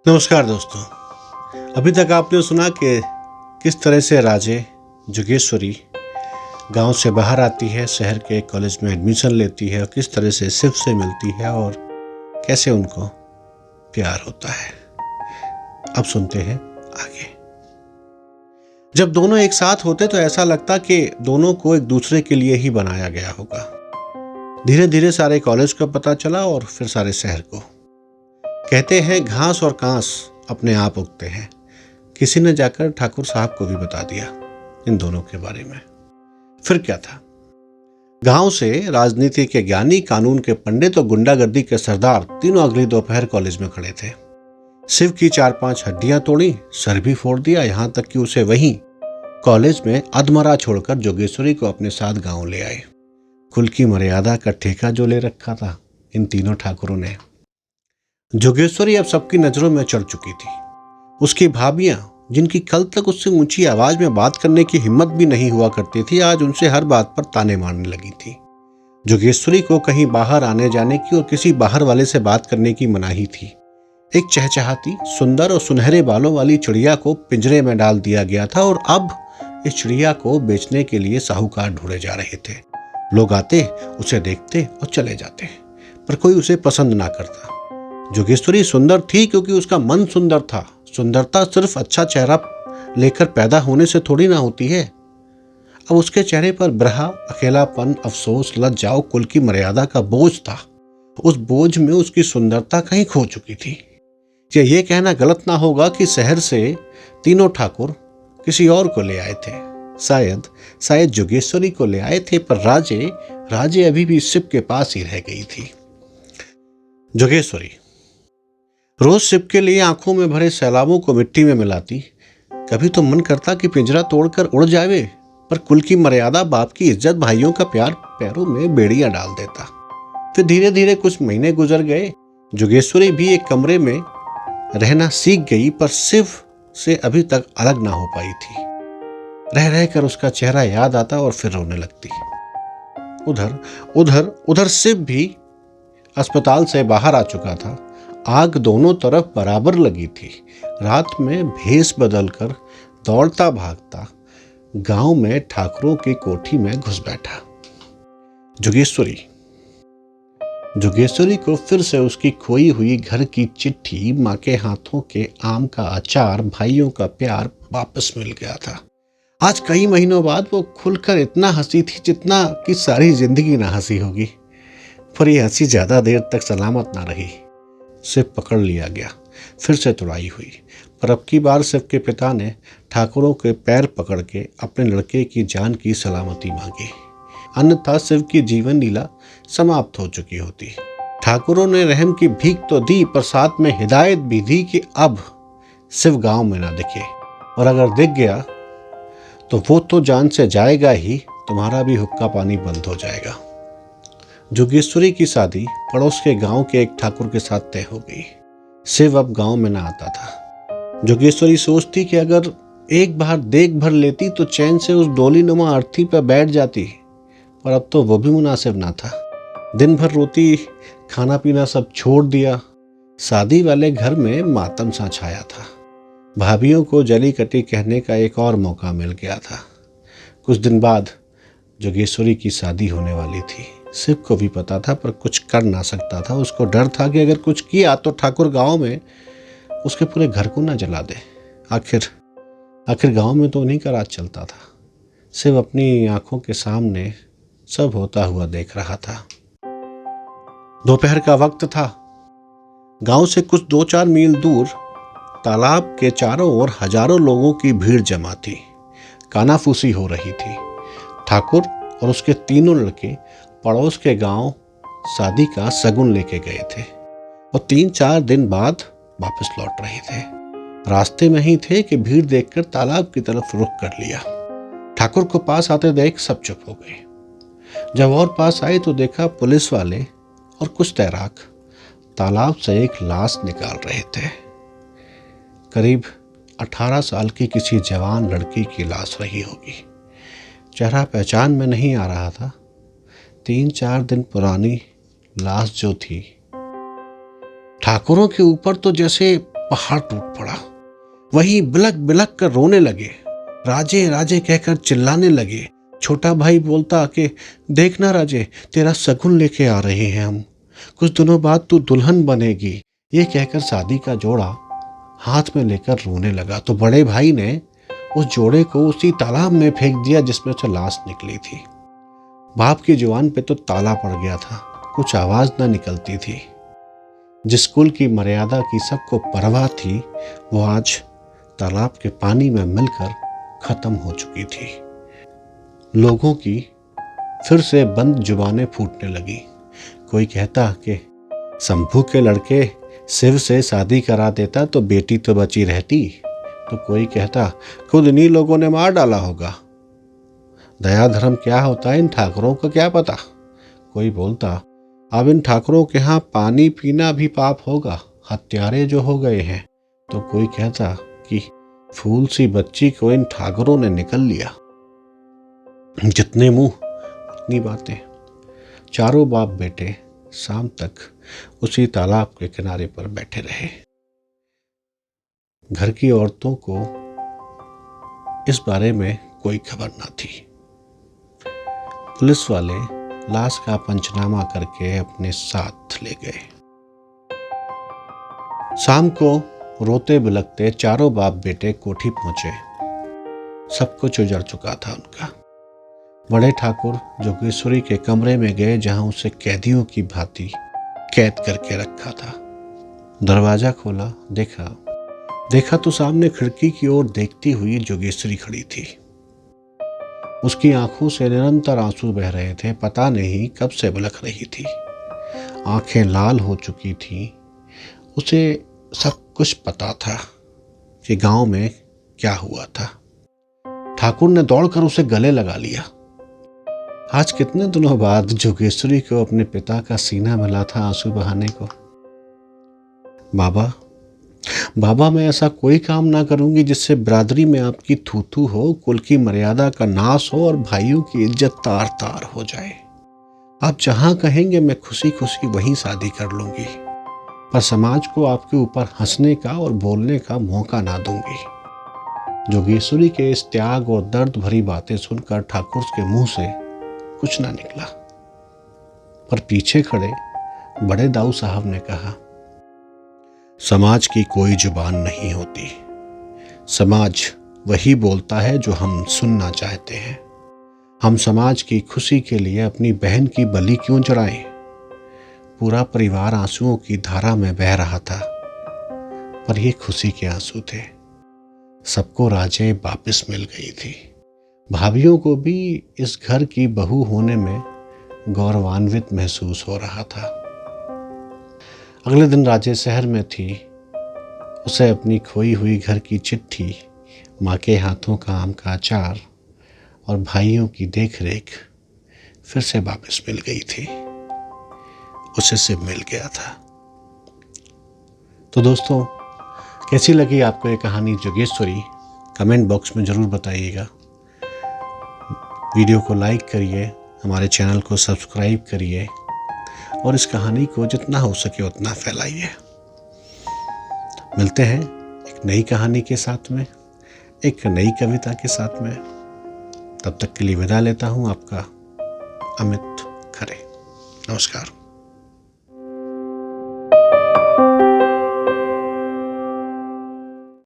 नमस्कार दोस्तों। अभी तक आपने सुना कि किस तरह से राजे जोगेश्वरी गांव से बाहर आती है, शहर के कॉलेज में एडमिशन लेती है और किस तरह से शिव से मिलती है और कैसे उनको प्यार होता है। अब सुनते हैं आगे। जब दोनों एक साथ होते तो ऐसा लगता कि दोनों को एक दूसरे के लिए ही बनाया गया होगा। धीरे धीरे सारे कॉलेज को पता चला और फिर सारे शहर को। कहते हैं घास और कांस अपने आप उगते हैं। किसी ने जाकर ठाकुर साहब को भी बता दिया इन दोनों के बारे में। फिर क्या था, गांव से राजनीति के ज्ञानी, कानून के पंडित और गुंडागर्दी के सरदार तीनों अगली दोपहर कॉलेज में खड़े थे। शिव की 4-5 हड्डियां तोड़ी, सर भी फोड़ दिया, यहां तक कि उसे वहीं कॉलेज में अधमरा छोड़कर जोगेश्वरी को अपने साथ गांव ले आए। कुल की मर्यादा का ठेका जो ले रखा था इन तीनों ठाकुरों ने। जोगेश्वरी अब सबकी नजरों में चढ़ चुकी थी। उसकी भाभियां, जिनकी कल तक उससे ऊंची आवाज में बात करने की हिम्मत भी नहीं हुआ करती थी, आज उनसे हर बात पर ताने मारने लगी थी। जोगेश्वरी को कहीं बाहर आने जाने की और किसी बाहर वाले से बात करने की मनाही थी। एक चहचहाती, सुंदर और सुनहरे बालों वाली चिड़िया को पिंजरे में डाल दिया गया था और अब इस चिड़िया को बेचने के लिए साहूकार ढूंढे जा रहे थे। लोग आते, उसे देखते और चले जाते, पर कोई उसे पसंद ना करता। जोगेश्वरी सुंदर थी क्योंकि उसका मन सुंदर था। सुंदरता सिर्फ अच्छा चेहरा लेकर पैदा होने से थोड़ी ना होती है। अब उसके चेहरे पर ब्रहा, अकेलापन, अफसोस, लज्जा और कुल की मर्यादा का बोझ था। उस बोझ में उसकी सुंदरता कहीं खो चुकी थी। क्या ये कहना गलत ना होगा कि शहर से तीनों ठाकुर किसी और को ले आए थे। शायद जोगेश्वरी को ले आए थे, पर राजे अभी भी शिव के पास ही रह गई थी। जोगेश्वरी रोज शिव के लिए आंखों में भरे सैलाबों को मिट्टी में मिलाती। कभी तो मन करता कि पिंजरा तोड़कर उड़ जावे, पर कुल की मर्यादा, बाप की इज्जत, भाइयों का प्यार पैरों में बेड़ियां डाल देता। फिर धीरे धीरे कुछ महीने गुजर गए। जोगेश्वरी भी एक कमरे में रहना सीख गई, पर शिव से अभी तक अलग ना हो पाई थी। रह रहकर उसका चेहरा याद आता और फिर रोने लगती। उधर शिव भी अस्पताल से बाहर आ चुका था। आग दोनों तरफ बराबर लगी थी। रात में भेष बदलकर दौड़ता भागता गांव में ठाकुरों की कोठी में घुस बैठा। जोगेश्वरी को फिर से उसकी खोई हुई घर की चिट्ठी, माँ के हाथों के आम का अचार, भाइयों का प्यार वापस मिल गया था। आज कई महीनों बाद वो खुलकर इतना हंसी थी जितना कि सारी जिंदगी ना हंसी होगी। पर यह हंसी ज्यादा देर तक सलामत ना रही। शिव पकड़ लिया गया, फिर से तुड़ाई हुई, पर अब की बार शिव के पिता ने ठाकुरों के पैर पकड़ के अपने लड़के की जान की सलामती मांगी। अन्यथा शिव की जीवन लीला समाप्त हो चुकी होती। ठाकुरों ने रहम की भीख तो दी, पर साथ में हिदायत भी दी कि अब शिव गांव में ना दिखे, और अगर दिख गया तो वो तो जान से जाएगा ही, तुम्हारा भी हुक्का पानी बंद हो जाएगा। जोगेश्वरी की शादी पड़ोस के गांव के एक ठाकुर के साथ तय हो गई। शिव अब गांव में ना आता था। जोगेश्वरी सोचती कि अगर एक बार देख भर लेती तो चैन से उस डोली नुमा अर्थी पर बैठ जाती, पर अब तो वो भी मुनासिब ना था। दिन भर रोती, खाना पीना सब छोड़ दिया। शादी वाले घर में मातम सा छाया था। भाभियों को जली कटी कहने का एक और मौका मिल गया था। कुछ दिन बाद जोगेश्वरी की शादी होने वाली थी। शिव को भी पता था, पर कुछ कर ना सकता था। उसको डर था कि अगर कुछ किया तो ठाकुर गांव में उसके पूरे घर को ना जला दे। आखिर गांव में तो उन्हीं का राज चलता था। शिव अपनी आंखों के सामने सब होता हुआ देख रहा था। दोपहर का वक्त था। गांव से कुछ 2-4 मील दूर तालाब के चारों ओर हजारों लोगों की भीड़ जमा थी। कानाफूसी हो रही थी। ठाकुर और उसके तीनों लड़के पड़ोस के गांव शादी का शगुन लेके गए थे और 3-4 दिन बाद वापस लौट रहे थे। रास्ते में ही थे कि भीड़ देखकर तालाब की तरफ रुख कर लिया। ठाकुर को पास आते देख सब चुप हो गए। जब और पास आए तो देखा पुलिस वाले और कुछ तैराक तालाब से एक लाश निकाल रहे थे। करीब 18 साल की किसी जवान लड़की की लाश रही होगी। चेहरा पहचान में नहीं आ रहा था। 3-4 दिन पुरानी लाश जो थी, ठाकुरों के ऊपर तो जैसे पहाड़ टूट पड़ा। वहीं बिलक बिलक कर रोने लगे, राजे राजे कहकर चिल्लाने लगे। छोटा भाई बोलता कि देखना राजे, तेरा शगुन लेके आ रहे हैं हम, कुछ दिनों बाद तू दुल्हन बनेगी। ये कहकर शादी का जोड़ा हाथ में लेकर रोने लगा तो बड़े भाई ने उस जोड़े को उसी तालाब में फेंक दिया जिसमें से लाश निकली थी। बाप की जुबान पे तो ताला पड़ गया था, कुछ आवाज ना निकलती थी। जिस कुल की मर्यादा की सबको परवाह थी, वो आज तालाब के पानी में मिलकर खत्म हो चुकी थी। लोगों की फिर से बंद जुबानें फूटने लगी। कोई कहता कि शंभू के लड़के शिव से शादी करा देता तो बेटी तो बची रहती, तो कोई कहता खुद इन्हीं लोगों ने मार डाला होगा। दया धर्म क्या होता है इन ठाकुरों को क्या पता। कोई बोलता अब इन ठाकुरों के यहाँ पानी पीना भी पाप होगा, हत्यारे जो हो गए हैं। तो कोई कहता कि फूल सी बच्ची को इन ठाकुरों ने निकल लिया। जितने मुंह उतनी बातें। चारों बाप बेटे शाम तक उसी तालाब के किनारे पर बैठे रहे। घर की औरतों को इस बारे में कोई खबर न थी। पुलिस वाले लाश का पंचनामा करके अपने साथ ले गए। शाम को रोते बिलखते चारों बाप बेटे कोठी पहुंचे। सब कुछ उजड़ चुका था उनका। बड़े ठाकुर जोगेश्वरी के कमरे में गए जहां उसे कैदियों की भांति कैद करके रखा था। दरवाजा खोला, देखा तो सामने खिड़की की ओर देखती हुई जोगेश्वरी खड़ी थी। उसकी आंखों से निरंतर आंसू बह रहे थे, पता नहीं कब से बिलख रही थी। आंखें लाल हो चुकी थी। उसे सब कुछ पता था कि गांव में क्या हुआ था। ठाकुर ने दौड़कर उसे गले लगा लिया। आज कितने दिनों बाद जोगेश्वरी को अपने पिता का सीना मिला था आंसू बहाने को। बाबा मैं ऐसा कोई काम ना करूंगी जिससे बिरादरी में आपकी थू हो, कुल की मर्यादा का नाश हो और भाइयों की इज्जत तार तार हो जाए। आप जहां कहेंगे मैं खुशी खुशी वहीं शादी कर लूंगी, पर समाज को आपके ऊपर हंसने का और बोलने का मौका ना दूंगी। जोगेश्वरी के इस त्याग और दर्द भरी बातें सुनकर ठाकुर के मुंह से कुछ ना निकला, पर पीछे खड़े बड़े दाऊ साहब ने कहा, समाज की कोई जुबान नहीं होती। समाज वही बोलता है जो हम सुनना चाहते हैं। हम समाज की खुशी के लिए अपनी बहन की बलि क्यों चढ़ाएं? पूरा परिवार आंसुओं की धारा में बह रहा था, पर ये खुशी के आंसू थे। सबको राजे वापस मिल गई थी। भाभियों को भी इस घर की बहू होने में गौरवान्वित महसूस हो रहा था। अगले दिन राजे शहर में थी। उसे अपनी खोई हुई घर की चिट्ठी, माँ के हाथों का आम का अचार और भाइयों की देखरेख फिर से वापस मिल गई थी। उसे सिर्फ मिल गया था। तो दोस्तों, कैसी लगी आपको ये कहानी जोगेश्वरी? कमेंट बॉक्स में ज़रूर बताइएगा। वीडियो को लाइक करिए, हमारे चैनल को सब्सक्राइब करिए और इस कहानी को जितना हो सके उतना फैलाइए। मिलते हैं एक नई कहानी के साथ में, एक नई कविता के साथ में। तब तक के लिए विदा लेता हूँ, आपका अमित खरे। नमस्कार।